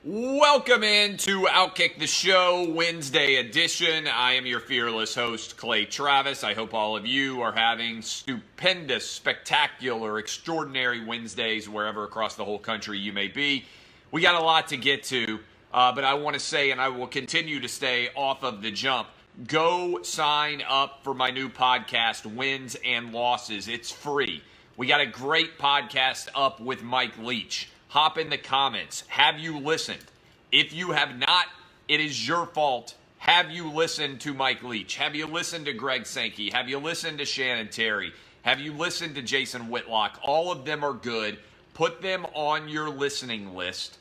Welcome into Outkick the Show, Wednesday edition. I am your fearless host, Clay Travis. I hope all of you are having stupendous, spectacular, extraordinary Wednesdays wherever across the whole country you may be. We got a lot to get to, but I want to say, and I will continue to stay off of the jump, go sign up for my new podcast, Wins and Losses. It's free. We got a great podcast up with Mike Leach. Hop in the comments. Have you listened? If you have not, it is your fault. Have you listened to Mike Leach? Have you listened to Greg Sankey? Have you listened to Shannon Terry? Have you listened to Jason Whitlock? All of them are good. Put them on your listening list.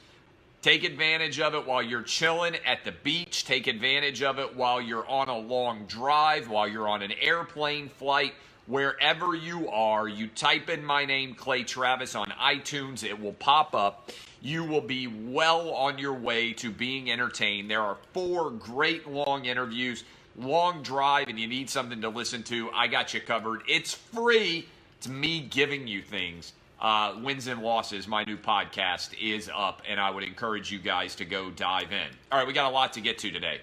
Take advantage of it while you're chilling at the beach. Take advantage of it while you're on a long drive, while you're on an airplane flight. Wherever you are, you type in my name, Clay Travis, on iTunes. It will pop up. You will be well on your way to being entertained. There are 4 great long interviews, long drive, and you need something to listen to. I got you covered. It's free. It's me giving you things. Wins and Losses, my new podcast, is up, and I would encourage you guys to go dive in. All right, we got a lot to get to today.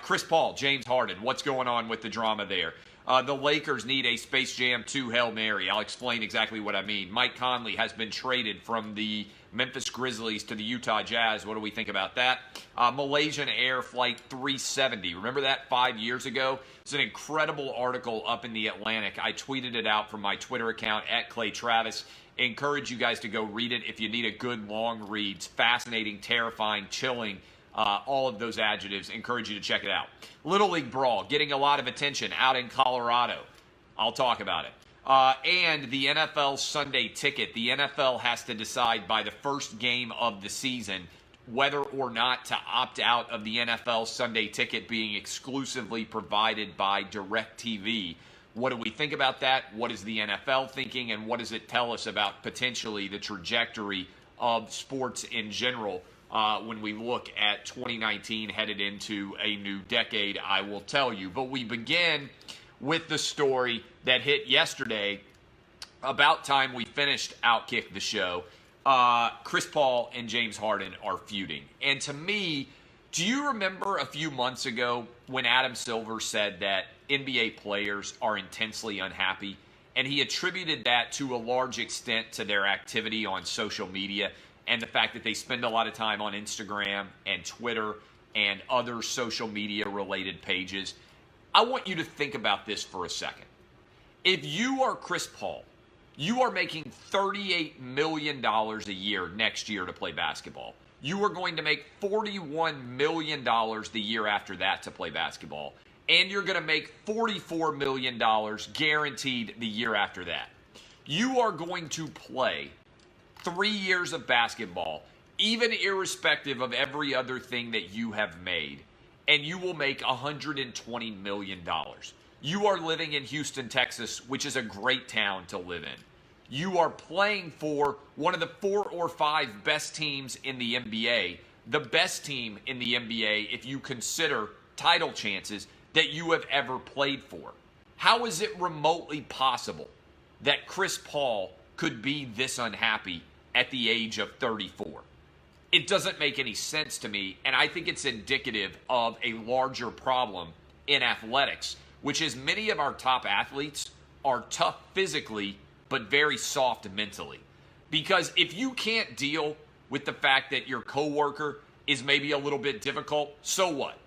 Chris Paul, James Harden, what's going on with the drama there? The Lakers need a Space Jam 2 Hail Mary. I'll explain exactly what I mean. Mike Conley has been traded from the Memphis Grizzlies to the Utah Jazz. What do we think about that? Malaysian Air Flight 370. Remember that 5 years ago? It's an incredible article up in the Atlantic. I tweeted it out from my Twitter account at Clay Travis. Encourage you guys to go read it if you need a good long read. It's fascinating, terrifying, chilling. All of those adjectives. Encourage you to check it out. Little League Brawl, getting a lot of attention out in Colorado. I'll talk about it. And the NFL Sunday Ticket. The NFL has to decide by the first game of the season whether or not to opt out of the NFL Sunday Ticket being exclusively provided by DirecTV. What do we think about that? What is the NFL thinking? And what does it tell us about potentially the trajectory of sports in general? When we look at 2019 headed into a new decade, I will tell you. But we begin with the story that hit yesterday. About time we finished Outkick the Show. Chris Paul and James Harden are feuding. And to me, do you remember a few months ago when Adam Silver said that NBA players are intensely unhappy? And he attributed that to a large extent to their activity on social media and the fact that they spend a lot of time on Instagram and Twitter and other social media related pages. I want you to think about this for a second. If you are Chris Paul, you are making $38 million a year next year to play basketball. You are going to make $41 million the year after that to play basketball. And you're going to make $44 million guaranteed the year after that. You are going to play 3 years of basketball, even irrespective of every other thing that you have made, and you will make $120 million. You are living in Houston, Texas, which is a great town to live in. You are playing for one of the 4 or 5 best teams in the NBA, the best team in the NBA if you consider title chances that you have ever played for. How is it remotely possible that Chris Paul could be this unhappy at the age of 34? It doesn't make any sense to me, and I think it's indicative of a larger problem in athletics, which is many of our top athletes are tough physically, but very soft mentally. Because if you can't deal with the fact that your coworker is maybe a little bit difficult, so what?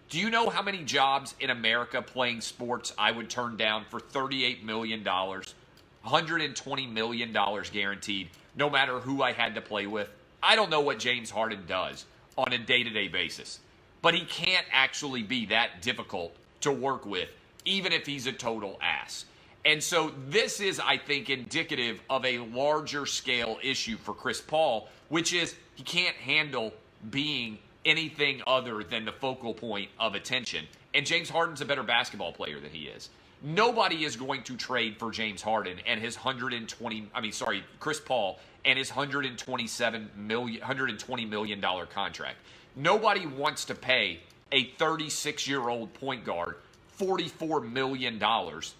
Do you know how many jobs in America playing sports I would turn down for $38 million, $120 million guaranteed, no matter who I had to play with? I don't know what James Harden does on a day-to-day basis, but he can't actually be that difficult to work with, even if he's a total ass. And so this is, I think, indicative of a larger scale issue for Chris Paul, which is he can't handle being anything other than the focal point of attention. And James Harden's a better basketball player than he is. Nobody is going to trade for James Harden and his Chris Paul and his $120 million contract. Nobody wants to pay a 36-year-old point guard $44 million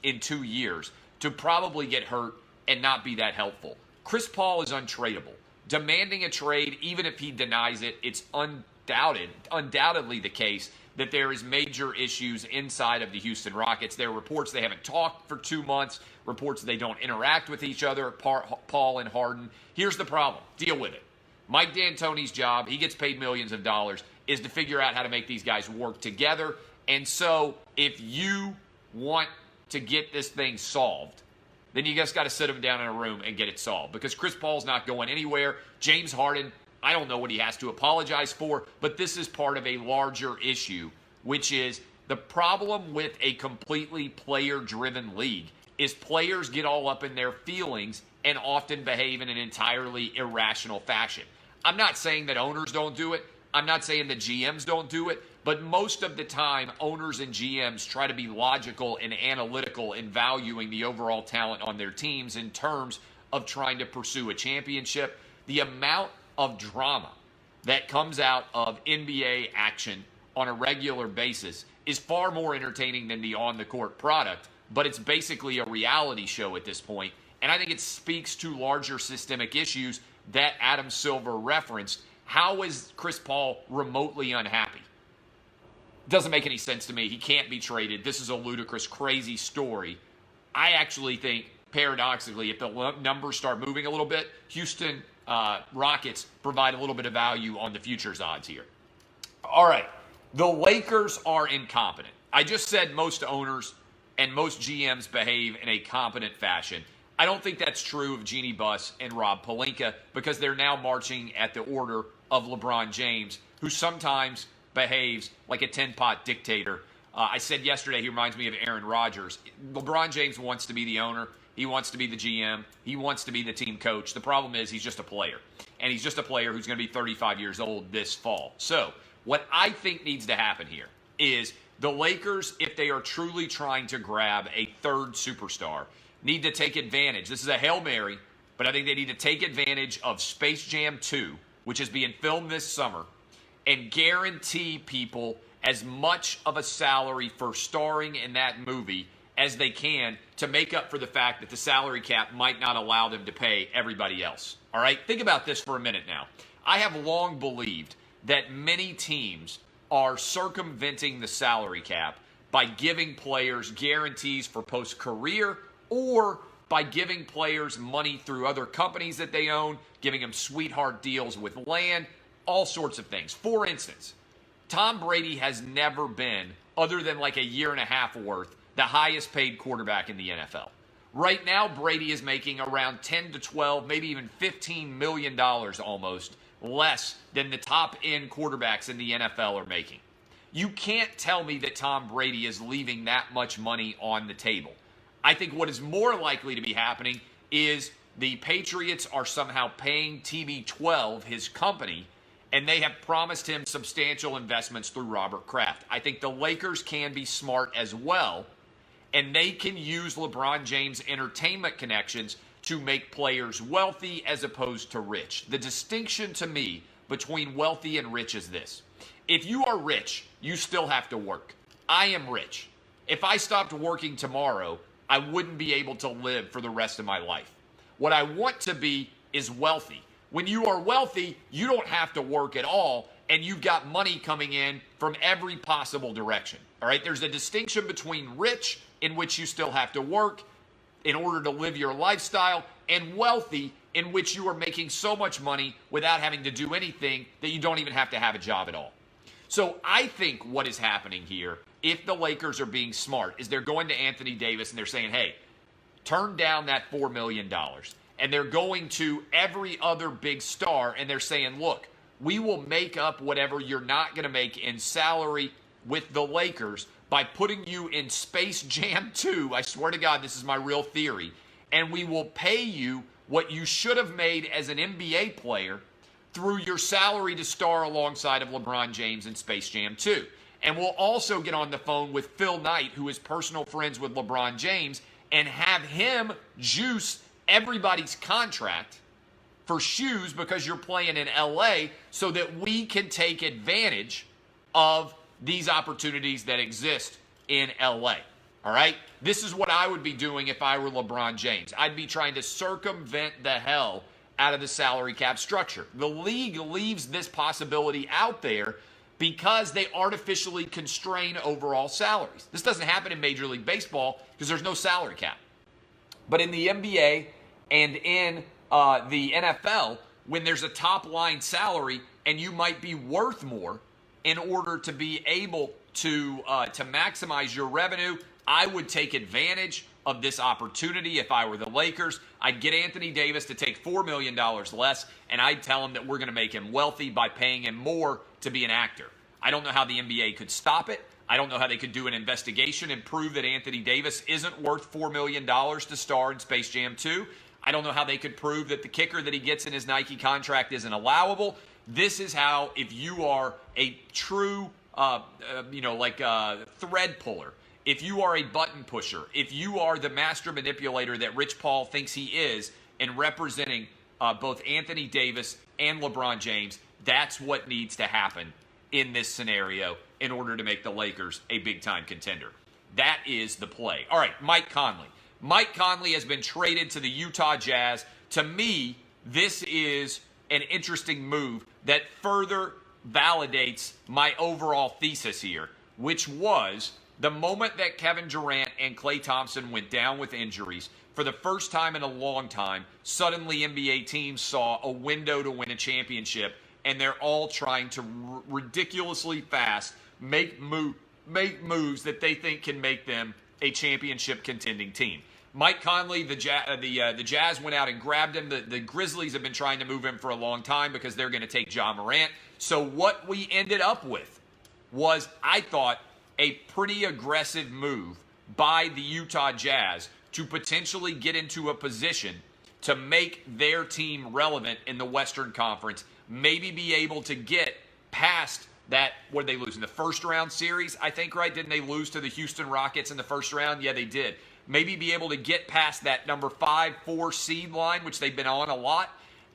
in 2 years to probably get hurt and not be that helpful. Chris Paul is untradeable. demanding a trade, even if he denies it, it's undoubtedly the case that there is major issues inside of the Houston Rockets. There are reports they haven't talked for 2 months, reports they don't interact with each other, Paul and Harden. Here's the problem. Deal with it. Mike D'Antoni's job, he gets paid millions of dollars, is to figure out how to make these guys work together. And so if you want to get this thing solved, then you just got to sit them down in a room and get it solved. Because Chris Paul's not going anywhere. James Harden, I don't know what he has to apologize for, but this is part of a larger issue, which is the problem with a completely player-driven league is players get all up in their feelings and often behave in an entirely irrational fashion. I'm not saying that owners don't do it. I'm not saying that GMs don't do it. But most of the time, owners and GMs try to be logical and analytical in valuing the overall talent on their teams in terms of trying to pursue a championship. The amount of drama that comes out of NBA action on a regular basis is far more entertaining than the on-the-court product, but it's basically a reality show at this point. And I think it speaks to larger systemic issues that Adam Silver referenced. How is Chris Paul remotely unhappy? Doesn't make any sense to me. He can't be traded. This is a ludicrous, crazy story. I actually think, paradoxically, if the numbers start moving a little bit, Houston Rockets provide a little bit of value on the futures odds here. All right. The Lakers are incompetent. I just said most owners and most GMs behave in a competent fashion. I don't think that's true of Jeannie Buss and Rob Pelinka because they're now marching at the order of LeBron James, who sometimes behaves like a tin-pot dictator. I said yesterday he reminds me of Aaron Rodgers. LeBron James wants to be the owner. He wants to be the GM. He wants to be the team coach. The problem is he's just a player. And he's just a player who's going to be 35 years old this fall. So what I think needs to happen here is the Lakers, if they are truly trying to grab a third superstar, need to take advantage. This is a Hail Mary, but I think they need to take advantage of Space Jam 2, which is being filmed this summer, and guarantee people as much of a salary for starring in that movie as they can to make up for the fact that the salary cap might not allow them to pay everybody else. All right? Think about this for a minute now. I have long believed that many teams are circumventing the salary cap by giving players guarantees for post-career or by giving players money through other companies that they own, giving them sweetheart deals with land, all sorts of things. For instance, Tom Brady has never been, other than like a year and a half worth, the highest paid quarterback in the NFL. Right now, Brady is making around 10 to 12, maybe even $15 million almost less than the top end quarterbacks in the NFL are making. You can't tell me that Tom Brady is leaving that much money on the table. I think what is more likely to be happening is the Patriots are somehow paying TB12, his company, and they have promised him substantial investments through Robert Kraft. I think the Lakers can be smart as well, and they can use LeBron James' entertainment connections to make players wealthy as opposed to rich. The distinction to me between wealthy and rich is this. If you are rich, you still have to work. I am rich. If I stopped working tomorrow, I wouldn't be able to live for the rest of my life. What I want to be is wealthy. When you are wealthy, you don't have to work at all, and you've got money coming in from every possible direction. All right, there's a distinction between rich, in which you still have to work in order to live your lifestyle, and wealthy, in which you are making so much money without having to do anything that you don't even have to have a job at all. So I think what is happening here, if the Lakers are being smart, is they're going to Anthony Davis and they're saying, hey, turn down that $4 million. And they're going to every other big star and they're saying, look, we will make up whatever you're not going to make in salary with the Lakers by putting you in Space Jam 2. I swear to God, this is my real theory. And we will pay you what you should have made as an NBA player through your salary to star alongside of LeBron James in Space Jam 2. And we'll also get on the phone with Phil Knight, who is personal friends with LeBron James, and have him juice everybody's contract for shoes because you're playing in LA so that we can take advantage of these opportunities that exist in LA. All right? This is what I would be doing if I were LeBron James. I'd be trying to circumvent the hell out of the salary cap structure. The league leaves this possibility out there because they artificially constrain overall salaries. This doesn't happen in Major League Baseball because there's no salary cap. But in the NBA and in the NFL, when there's a top line salary and you might be worth more in order to be able to maximize your revenue, I would take advantage of this opportunity if I were the Lakers. I'd get Anthony Davis to take $4 million less, and I'd tell him that we're going to make him wealthy by paying him more to be an actor. I don't know how the NBA could stop it. I don't know how they could do an investigation and prove that Anthony Davis isn't worth $4 million to star in Space Jam 2. I don't know how they could prove that the kicker that he gets in his Nike contract isn't allowable. This is how, if you are a true, thread puller, if you are a button pusher, if you are the master manipulator that Rich Paul thinks he is in representing both Anthony Davis and LeBron James, that's what needs to happen in this scenario in order to make the Lakers a big-time contender. That is the play. All right, Mike Conley. Mike Conley has been traded to the Utah Jazz. To me, this is an interesting move that further validates my overall thesis here, which was the moment that Kevin Durant and Klay Thompson went down with injuries, for the first time in a long time, suddenly NBA teams saw a window to win a championship, and they're all trying to ridiculously fast make moves that they think can make them a championship contending team. Mike Conley, the Jazz went out and grabbed him. The Grizzlies have been trying to move him for a long time because they're going to take Ja Morant. So what we ended up with was, I thought, a pretty aggressive move by the Utah Jazz to potentially get into a position to make their team relevant in the Western Conference, maybe be able to get past that. What did they lose in the first round series, I think, right? Didn't they lose to the Houston Rockets in the first round? Yeah, they did. Maybe be able to get past that number 5-4 seed line, which they've been on a lot,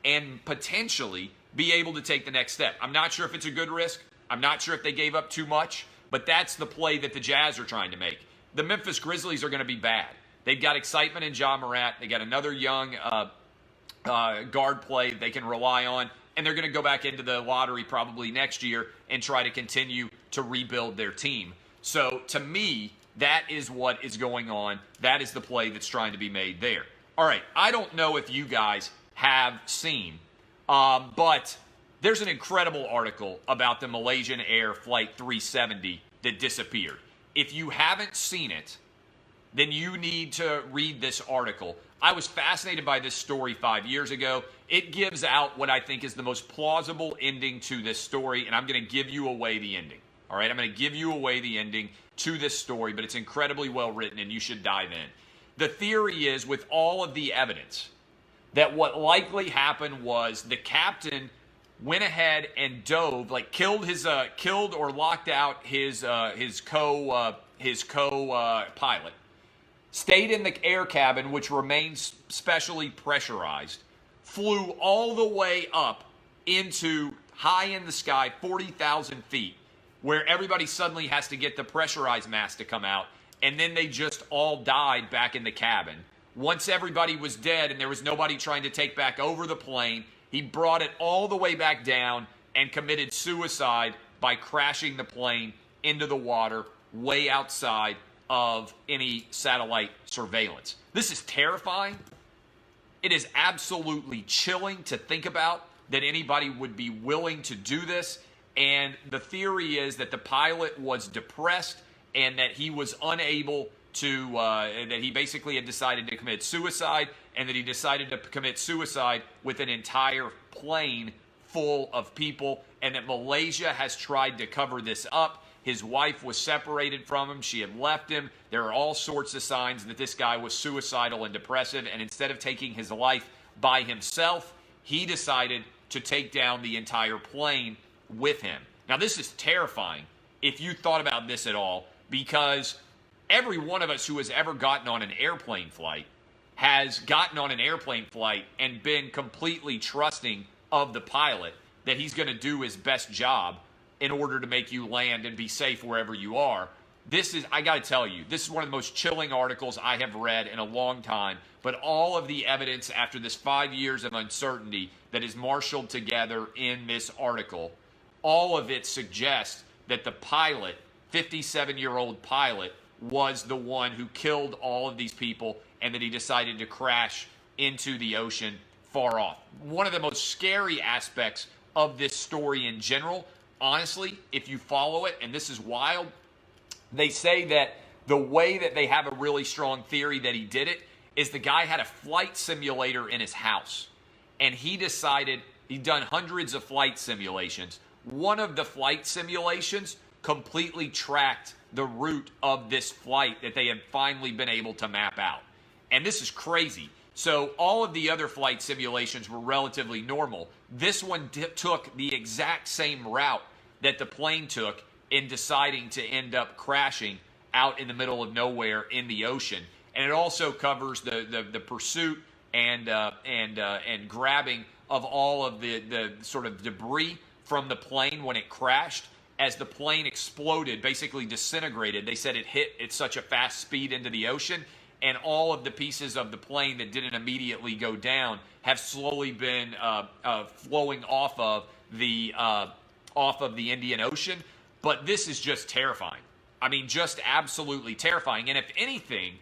and potentially be able to take the next step. I'm not sure if it's a good risk. I'm not sure if they gave up too much, but that's the play that the Jazz are trying to make. The Memphis Grizzlies are going to be bad. They've got excitement in Ja Morant. They got another young guard play they can rely on, and they're going to go back into the lottery probably next year and try to continue to rebuild their team. So to me, that is what is going on. That is the play that's trying to be made there. All right, I don't know if you guys have seen, but there's an incredible article about the Malaysian Air Flight 370 that disappeared. If you haven't seen it, then you need to read this article. I was fascinated by this story 5 years ago. It gives out what I think is the most plausible ending to this story, and I'm going to give you away the ending. All right, I'm going to give you away the ending to this story, but it's incredibly well written, and you should dive in. The theory is, with all of the evidence, that what likely happened was the captain went ahead and dove, like killed or locked out his co-pilot, stayed in the air cabin, which remains specially pressurized, flew all the way up into high in the sky, 40,000 feet, where everybody suddenly has to get the pressurized mask to come out, and then they just all died back in the cabin. Once everybody was dead and there was nobody trying to take back over the plane, he brought it all the way back down and committed suicide by crashing the plane into the water way outside of any satellite surveillance. This is terrifying. It is absolutely chilling to think about that anybody would be willing to do this. And the theory is that the pilot was depressed and that he was unable to, that he basically had decided to commit suicide, and that he decided to commit suicide with an entire plane full of people, and that Malaysia has tried to cover this up. His wife was separated from him. She had left him. There are all sorts of signs that this guy was suicidal and depressive, and instead of taking his life by himself, he decided to take down the entire plane with him. Now, this is terrifying if you thought about this at all, because every one of us who has ever gotten on an airplane flight has gotten on an airplane flight and been completely trusting of the pilot that he's going to do his best job in order to make you land and be safe wherever you are. I got to tell you, this is one of the most chilling articles I have read in a long time. But all of the evidence after this 5 years of uncertainty that is marshaled together in this article, all of it suggests that the pilot, 57-year-old pilot, was the one who killed all of these people and that he decided to crash into the ocean far off. One of the most scary aspects of this story in general, honestly, if you follow it, and this is wild, they say that the way that they have a really strong theory that he did it is the guy had a flight simulator in his house. And he decided, he'd done hundreds of flight simulations. One of the flight simulations completely tracked the route of this flight that they had finally been able to map out. And this is crazy. So all of the other flight simulations were relatively normal. This one took the exact same route that the plane took in deciding to end up crashing out in the middle of nowhere in the ocean. And it also covers the pursuit and grabbing of all of the sort of debris from the plane when it crashed. As the plane exploded, basically disintegrated, they said it hit at such a fast speed into the ocean, and all of the pieces of the plane that didn't immediately go down have slowly been flowing off of the Indian Ocean. But this is just terrifying. I mean, just absolutely terrifying. And if anything,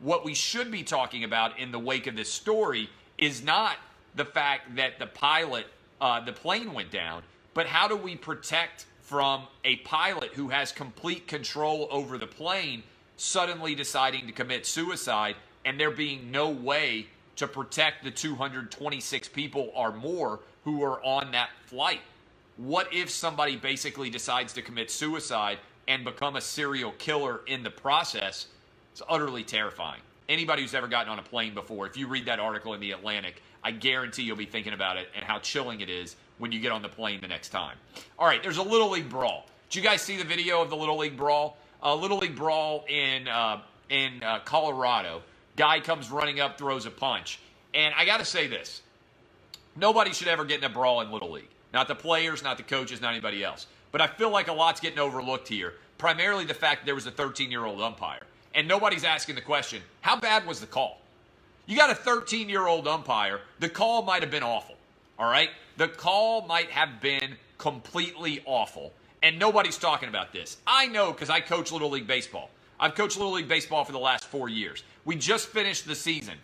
what we should be talking about in the wake of this story is not the fact that the pilot, the plane went down, but how do we protect from a pilot who has complete control over the plane suddenly deciding to commit suicide and there being no way to protect the 226 people or more who are on that flight? What if somebody basically decides to commit suicide and become a serial killer in the process? It's utterly terrifying. Anybody who's ever gotten on a plane before, if you read that article in The Atlantic, I guarantee you'll be thinking about it and how chilling it is when you get on the plane the next time. All right, there's a Little League Brawl. Did you guys see the video of the Little League Brawl? Little League Brawl in Colorado. Guy comes running up, throws a punch. And I got to say this. Nobody should ever get in a brawl in Little League. Not the players, not the coaches, not anybody else. But I feel like a lot's getting overlooked here. Primarily the fact that there was a 13-year-old umpire. And nobody's asking the question, how bad was the call? You got a 13-year-old umpire. The call might have been awful. All right? The call might have been completely awful. And nobody's talking about this. I know because I coach Little League Baseball. I've coached Little League Baseball for the last 4 years. We just finished the season.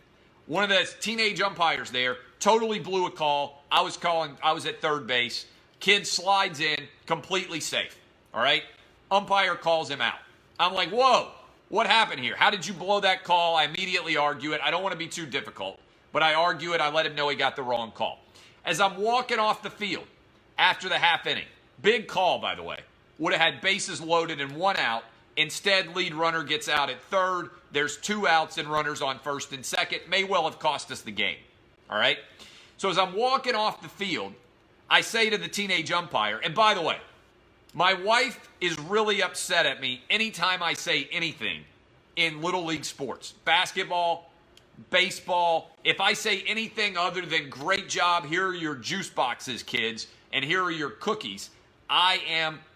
One of the teenage umpires there totally blew a call. I was at third base. Kid slides in, completely safe. All right? Umpire calls him out. I'm like, whoa, what happened here? How did you blow that call? I immediately argue it. I don't want to be too difficult, but I argue it. I let him know he got the wrong call. As I'm walking off the field after the half inning, big call, by the way, would have had bases loaded and 1 out. Instead, lead runner gets out at third. There's 2 outs and runners on first and second. May well have cost us the game. All right? So as I'm walking off the field, I say to the teenage umpire, and by the way, my wife is really upset at me anytime I say anything in Little League sports. Basketball, baseball. If I say anything other than great job, here are your juice boxes, kids, and here are your cookies,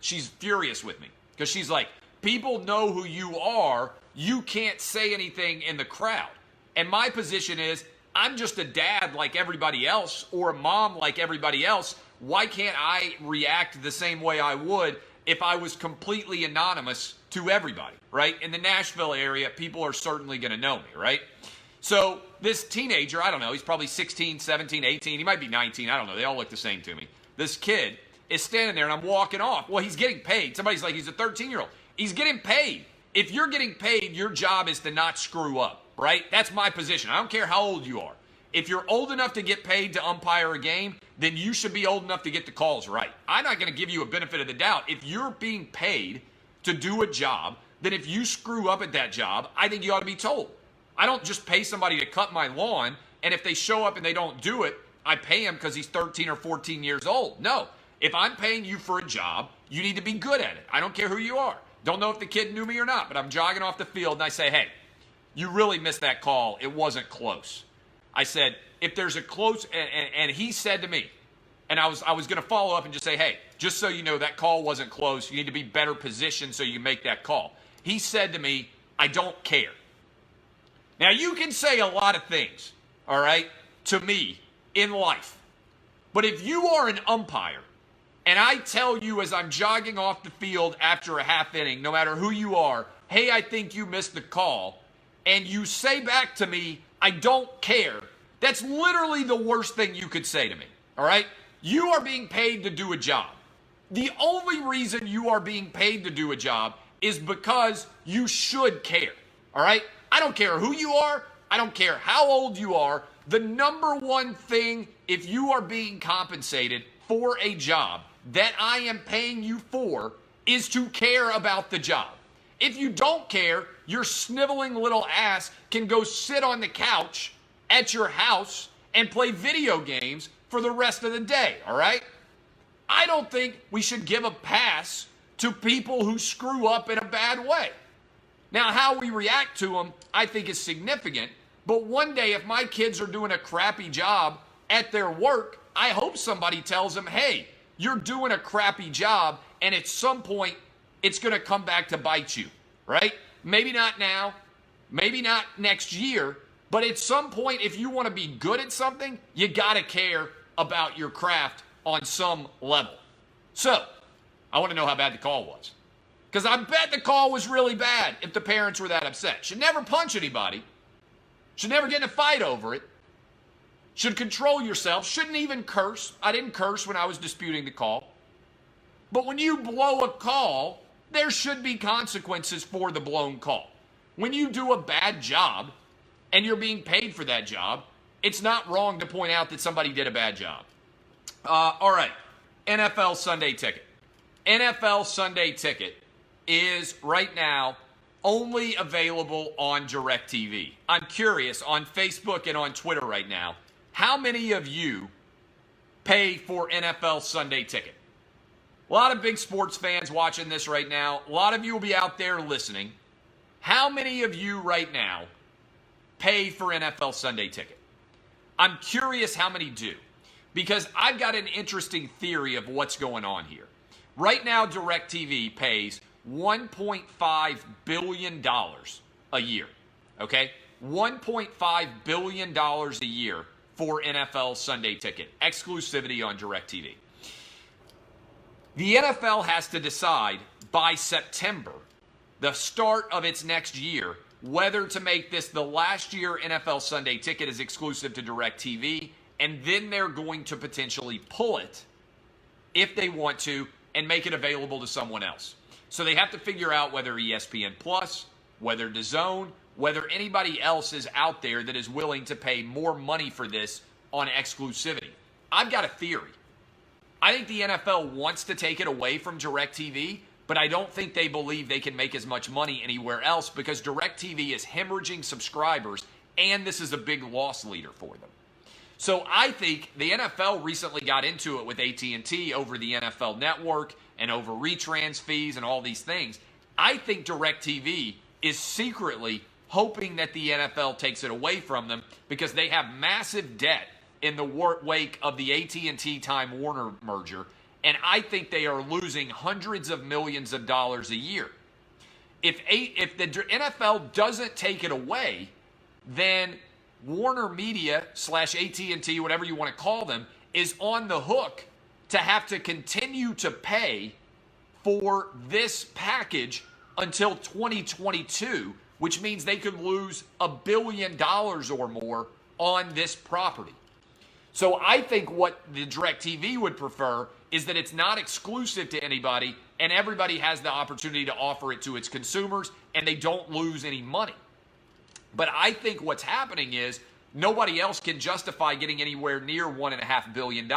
she's furious with me. Because she's like, people know who you are. You can't say anything in the crowd. And my position is, I'm just a dad like everybody else or a mom like everybody else. Why can't I react the same way I would if I was completely anonymous to everybody, right? In the Nashville area, people are certainly going to know me, right? So this teenager, I don't know, he's probably 16, 17, 18. He might be 19. I don't know. They all look the same to me. This kid is standing there and I'm walking off. Well, he's getting paid. Somebody's like, he's a 13-year-old. He's getting paid. If you're getting paid, your job is to not screw up, right? That's my position. I don't care how old you are. If you're old enough to get paid to umpire a game, then you should be old enough to get the calls right. I'm not going to give you a benefit of the doubt. If you're being paid to do a job, then if you screw up at that job, I think you ought to be told. I don't just pay somebody to cut my lawn, and if they show up and they don't do it, I pay him because he's 13 or 14 years old. No. If I'm paying you for a job, you need to be good at it. I don't care who you are. Don't know if the kid knew me or not, but I'm jogging off the field and I say, hey, you really missed that call. It wasn't close. I said, if there's a close, and he said to me, and I was going to follow up and just say, hey, just so you know, that call wasn't close. You need to be better positioned so you make that call. he said to me, I don't care. Now, you can say a lot of things, all right, to me in life. But if you are an umpire, and I tell you as I'm jogging off the field after a half inning, no matter who you are, hey, I think you missed the call, and you say back to me, I don't care, that's literally the worst thing you could say to me, all right? You are being paid to do a job. The only reason you are being paid to do a job is because you should care, all right? I don't care who you are. I don't care how old you are. The number one thing, if you are being compensated for a job that I am paying you for, is to care about the job. If you don't care, your sniveling little ass can go sit on the couch at your house and play video games for the rest of the day, all right? I don't think we should give a pass to people who screw up in a bad way. Now, how we react to them, I think, is significant. But one day, if my kids are doing a crappy job at their work, I hope somebody tells them, hey, you're doing a crappy job, and at some point, it's going to come back to bite you, right? Maybe not now, maybe not next year, but at some point, if you want to be good at something, you got to care about your craft on some level. So, I want to know how bad the call was. Because I bet the call was really bad if the parents were that upset. Should never punch anybody. Should never get in a fight over it. Should control yourself. Shouldn't even curse. I didn't curse when I was disputing the call. But when you blow a call, there should be consequences for the blown call. When you do a bad job and you're being paid for that job, it's not wrong to point out that somebody did a bad job. All right, NFL Sunday Ticket. NFL Sunday Ticket is right now only available on DirecTV. I'm curious, on Facebook and on Twitter right now, how many of you pay for NFL Sunday Ticket? A lot of big sports fans watching this right now. A lot of you will be out there listening. How many of you right now pay for NFL Sunday Ticket? I'm curious how many do, because I've got an interesting theory of what's going on here. Right now, DirecTV pays $1.5 billion a year, okay? $1.5 billion a year for NFL Sunday Ticket, exclusivity on DirecTV. The NFL has to decide by September, the start of its next year, whether to make this the last year NFL Sunday Ticket is exclusive to DirecTV, and then they're going to potentially pull it if they want to and make it available to someone else. So they have to figure out whether ESPN Plus, whether DAZN, whether anybody else is out there that is willing to pay more money for this on exclusivity. I've got a theory. I think the NFL wants to take it away from DirecTV, but I don't think they believe they can make as much money anywhere else because DirecTV is hemorrhaging subscribers, and this is a big loss leader for them. So I think the NFL recently got into it with AT&T over the NFL Network and over retrans fees and all these things. I think DirecTV is secretly hoping that the NFL takes it away from them because they have massive debt in the wake of the AT&T Time Warner merger, and I think they are losing hundreds of millions of dollars a year. If the NFL doesn't take it away, then Warner Media / AT&T, whatever you want to call them, is on the hook to have to continue to pay for this package until 2022, which means they could lose $1 billion or more on this property. So I think what the DirecTV would prefer is that it's not exclusive to anybody and everybody has the opportunity to offer it to its consumers and they don't lose any money. But I think what's happening is nobody else can justify getting anywhere near $1.5 billion,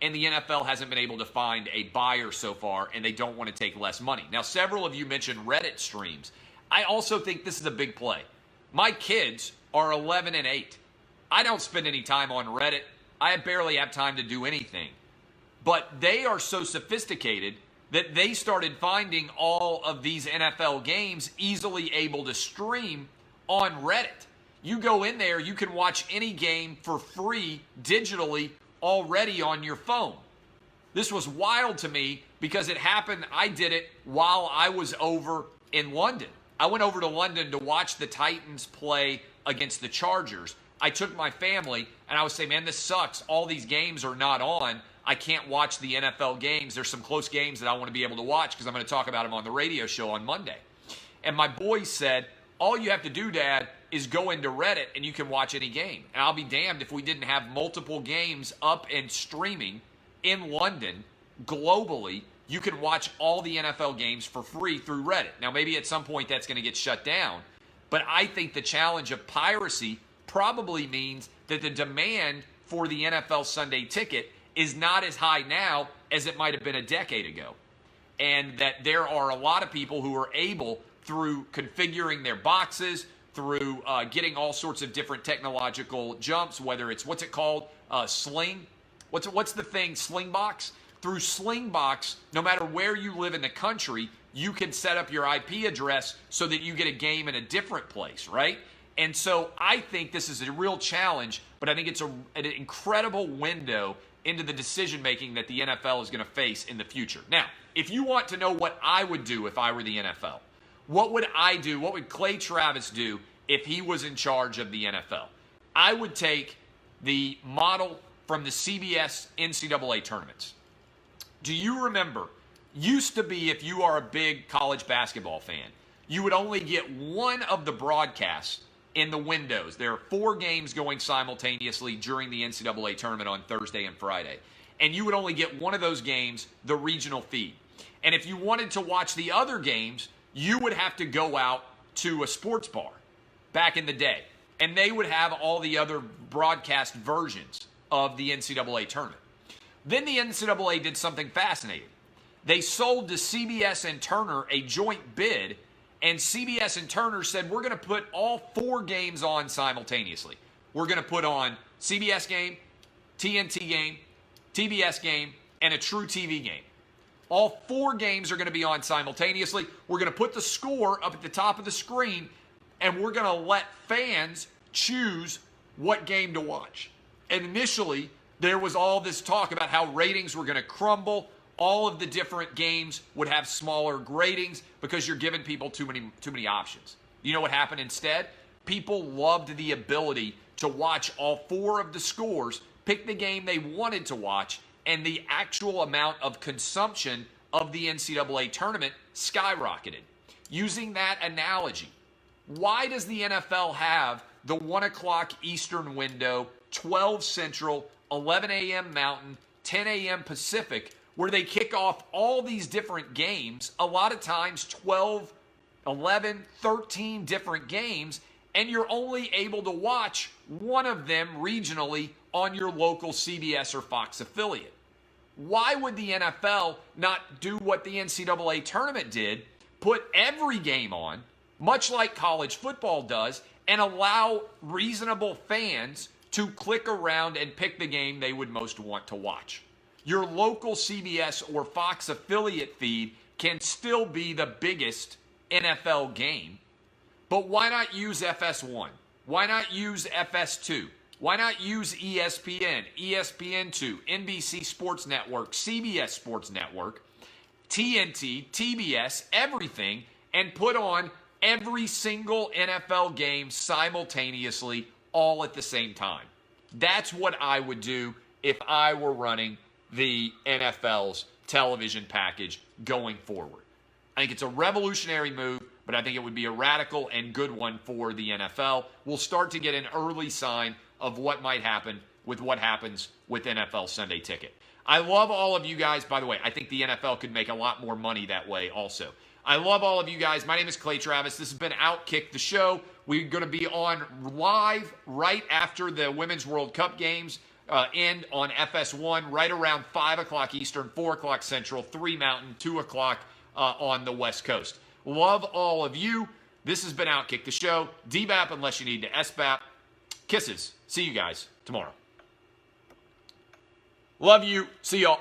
and the NFL hasn't been able to find a buyer so far, and they don't want to take less money. Now, several of you mentioned Reddit streams. I also think this is a big play. My kids are 11 and 8. I don't spend any time on Reddit. I barely have time to do anything. But they are so sophisticated that they started finding all of these NFL games easily able to stream on Reddit. You go in there, you can watch any game for free digitally already on your phone. This was wild to me because it happened, I did it while I was over in London. I went over to London to watch the Titans play against the Chargers. I took my family, and I was saying, man, this sucks. All these games are not on. I can't watch the NFL games. There's some close games that I want to be able to watch because I'm going to talk about them on the radio show on Monday. And my boys said, all you have to do, Dad, is go into Reddit and you can watch any game. And I'll be damned if we didn't have multiple games up and streaming in London globally. You can watch all the NFL games for free through Reddit. Now, maybe at some point that's going to get shut down, but I think the challenge of piracy probably means that the demand for the NFL Sunday ticket is not as high now as it might have been a decade ago. And that there are a lot of people who are able, through configuring their boxes, through getting all sorts of different technological jumps, whether it's, what's it called, Sling? What's the thing, Slingbox? Through Slingbox, no matter where you live in the country, you can set up your IP address so that you get a game in a different place, right? And so I think this is a real challenge, but I think it's an incredible window into the decision-making that the NFL is going to face in the future. Now, if you want to know what I would do if I were the NFL, what would I do? What would Clay Travis do if he was in charge of the NFL? I would take the model from the CBS NCAA tournaments. Do you remember, used to be, if you are a big college basketball fan, you would only get one of the broadcasts in the windows. There are 4 games going simultaneously during the NCAA tournament on Thursday and Friday. And you would only get one of those games, the regional feed. And if you wanted to watch the other games, you would have to go out to a sports bar back in the day. And they would have all the other broadcast versions of the NCAA tournament. Then the NCAA did something fascinating. They sold to CBS and Turner a joint bid, and CBS and Turner said, we're going to put all 4 games on simultaneously. We're going to put on CBS game, TNT game, TBS game, and a True TV game. All 4 games are going to be on simultaneously. We're going to put the score up at the top of the screen, and we're going to let fans choose what game to watch. And initially, there was all this talk about how ratings were going to crumble. All of the different games would have smaller ratings because you're giving people too many options. You know what happened instead? People loved the ability to watch all 4 of the scores, pick the game they wanted to watch, and the actual amount of consumption of the NCAA tournament skyrocketed. Using that analogy, why does the NFL have the 1 o'clock Eastern window, 12 Central, 11 a.m. Mountain, 10 a.m. Pacific, where they kick off all these different games, a lot of times 12, 11, 13 different games, and you're only able to watch one of them regionally on your local CBS or Fox affiliate? Why would the NFL not do what the NCAA tournament did, put every game on, much like college football does, and allow reasonable fans to click around and pick the game they would most want to watch? Your local CBS or Fox affiliate feed can still be the biggest NFL game, but why not use FS1? Why not use FS2? Why not use ESPN, ESPN2, NBC Sports Network, CBS Sports Network, TNT, TBS, everything, and put on every single NFL game simultaneously, all at the same time? That's what I would do if I were running the NFL's television package going forward. I think it's a revolutionary move, but I think it would be a radical and good one for the NFL. We'll start to get an early sign of what might happen with what happens with NFL Sunday Ticket. I love all of you guys. By the way, I think the NFL could make a lot more money that way also. I love all of you guys. My name is Clay Travis. This has been Outkick the Show. We're going to be on live right after the Women's World Cup games end on FS1, right around 5 o'clock Eastern, 4 o'clock Central, 3 Mountain, 2 o'clock on the West Coast. Love all of you. This has been Outkick the Show. DBAP unless you need to SBAP. Kisses. See you guys tomorrow. Love you. See y'all.